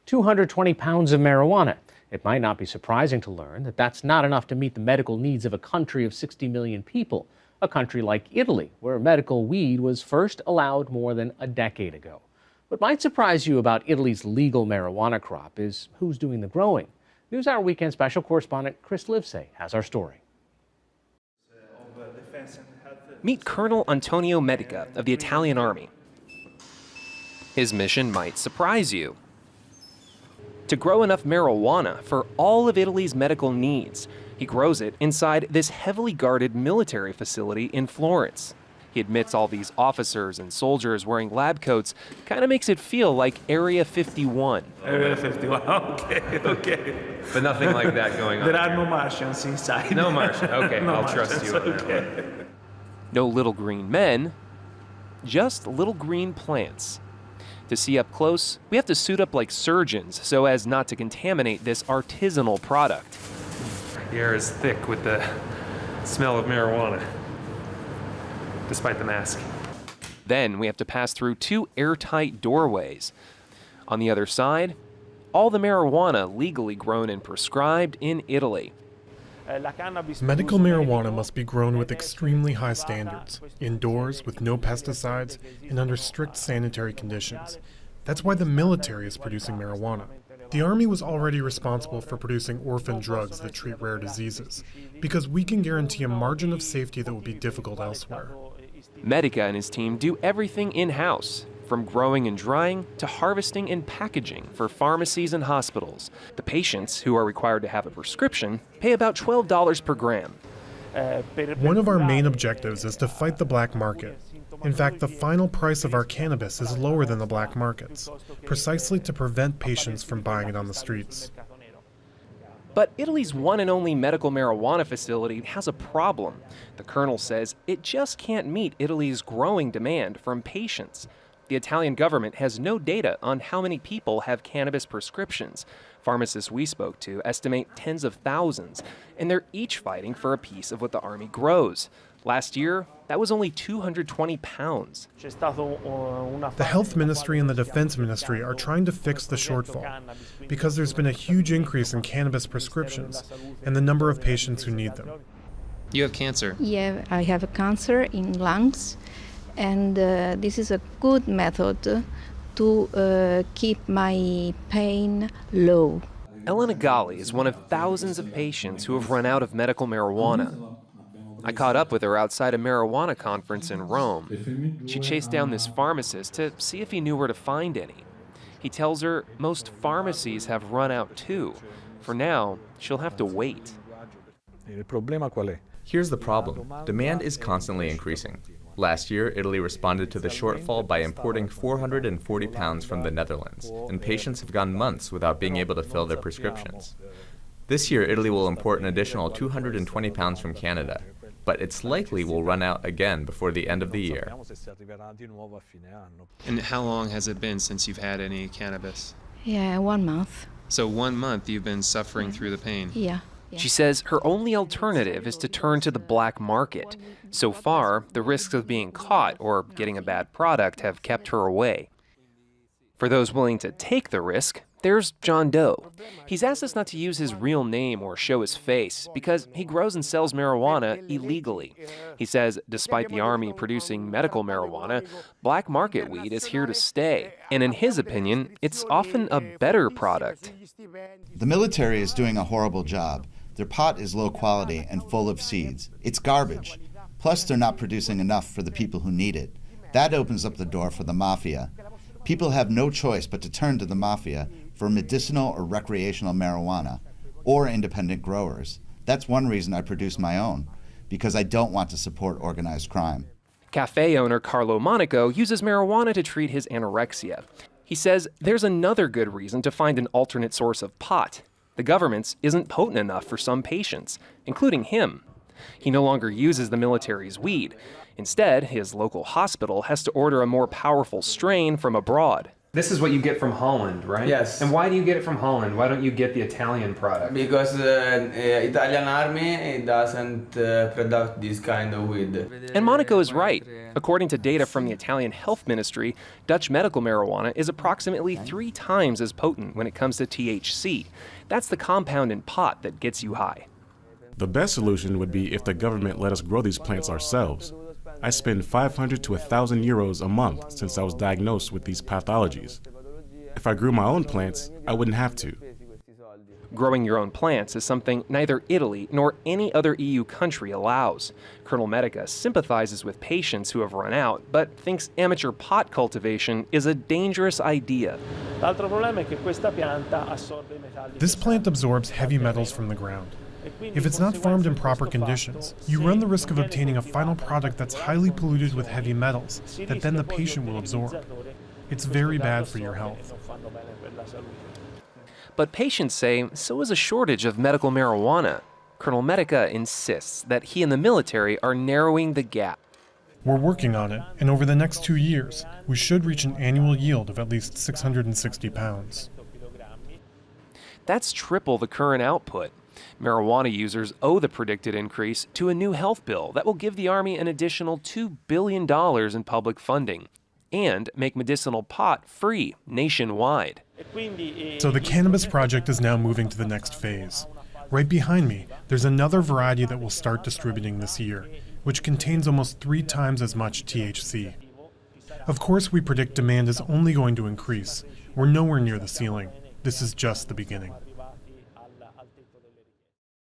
220 pounds of marijuana. It might not be surprising to learn that that's not enough to meet the medical needs of a country of 60 million people, a country like Italy, where medical weed was first allowed more than a decade ago. What might surprise you about Italy's legal marijuana crop is who's doing the growing. NewsHour Weekend Special Correspondent Chris Livesay has our story. Meet Colonel Antonio Medica of the Italian Army. His mission might surprise you. To grow enough marijuana for all of Italy's medical needs, he grows it inside this heavily guarded military facility in Florence. He admits all these officers and soldiers wearing lab coats kind of makes it feel like Area 51. Area 51, okay. But nothing like that going on. There are no Martians inside. No Martian, okay, No I'll trust Martians, you on that okay. one. No little green men, just little green plants. To see up close, we have to suit up like surgeons so as not to contaminate this artisanal product. The air is thick with the smell of marijuana, despite the mask. Then we have to pass through two airtight doorways. On the other side, all the marijuana legally grown and prescribed in Italy. Medical marijuana must be grown with extremely high standards, indoors with no pesticides, and under strict sanitary conditions. That's why the military is producing marijuana. The Army was already responsible for producing orphan drugs that treat rare diseases, because we can guarantee a margin of safety that would be difficult elsewhere. Medica and his team do everything in-house, from growing and drying to harvesting and packaging for pharmacies and hospitals. The patients, who are required to have a prescription, pay about $12 per gram. One of our main objectives is to fight the black market. In fact, the final price of our cannabis is lower than the black markets, precisely to prevent patients from buying it on the streets. But Italy's one and only medical marijuana facility has a problem. The colonel says it just can't meet Italy's growing demand from patients. The Italian government has no data on how many people have cannabis prescriptions. Pharmacists we spoke to estimate tens of thousands, and they're each fighting for a piece of what the Army grows. Last year, that was only 220 pounds. The Health Ministry and the Defense Ministry are trying to fix the shortfall, because there's been a huge increase in cannabis prescriptions and the number of patients who need them. You have cancer. Yeah, I have a cancer in lungs, and this is a good method to keep my pain low. Elena Galli is one of thousands of patients who have run out of medical marijuana. I caught up with her outside a marijuana conference in Rome. She chased down this pharmacist to see if he knew where to find any. He tells her most pharmacies have run out too. For now, she'll have to wait. Here's the problem. Demand is constantly increasing. Last year, Italy responded to the shortfall by importing 440 pounds from the Netherlands, and patients have gone months without being able to fill their prescriptions. This year, Italy will import an additional 220 pounds from Canada, but it's likely will run out again before the end of the year. And how long has it been since you've had any cannabis? Yeah, 1 month. So 1 month you've been suffering through the pain? Yeah. She says her only alternative is to turn to the black market. So far, the risks of being caught or getting a bad product have kept her away. For those willing to take the risk, there's John Doe. He's asked us not to use his real name or show his face because he grows and sells marijuana illegally. He says despite the Army producing medical marijuana, black market weed is here to stay. And in his opinion, it's often a better product. The military is doing a horrible job. Their pot is low quality and full of seeds. It's garbage. Plus, they're not producing enough for the people who need it. That opens up the door for the mafia. People have no choice but to turn to the mafia for medicinal or recreational marijuana, or independent growers. That's one reason I produce my own, because I don't want to support organized crime. Cafe owner Carlo Monaco uses marijuana to treat his anorexia. He says there's another good reason to find an alternate source of pot. The government's isn't potent enough for some patients, including him. He no longer uses the military's weed. Instead, his local hospital has to order a more powerful strain from abroad. This is what you get from Holland, right? Yes. And why do you get it from Holland? Why don't you get the Italian product? Because Italian army doesn't produce this kind of weed. And Monaco is right. According to data from the Italian Health Ministry, Dutch medical marijuana is approximately 3 times as potent when it comes to THC. That's the compound in pot that gets you high. The best solution would be if the government let us grow these plants ourselves. I spend 500 to 1,000 euros a month since I was diagnosed with these pathologies. If I grew my own plants, I wouldn't have to. Growing your own plants is something neither Italy nor any other EU country allows. Colonel Medica sympathizes with patients who have run out, but thinks amateur pot cultivation is a dangerous idea. This plant absorbs heavy metals from the ground. If it's not farmed in proper conditions, you run the risk of obtaining a final product that's highly polluted with heavy metals that then the patient will absorb. It's very bad for your health. But patients say so is a shortage of medical marijuana. Colonel Medica insists that he and the military are narrowing the gap. We're working on it, and over the next 2 years, we should reach an annual yield of at least 660 pounds. That's triple the current output. Marijuana users owe the predicted increase to a new health bill that will give the Army an additional $2 billion in public funding and make medicinal pot free nationwide. So the cannabis project is now moving to the next phase. Right behind me, there's another variety that will start distributing this year, which contains almost 3 times as much THC. Of course, we predict demand is only going to increase. We're nowhere near the ceiling. This is just the beginning.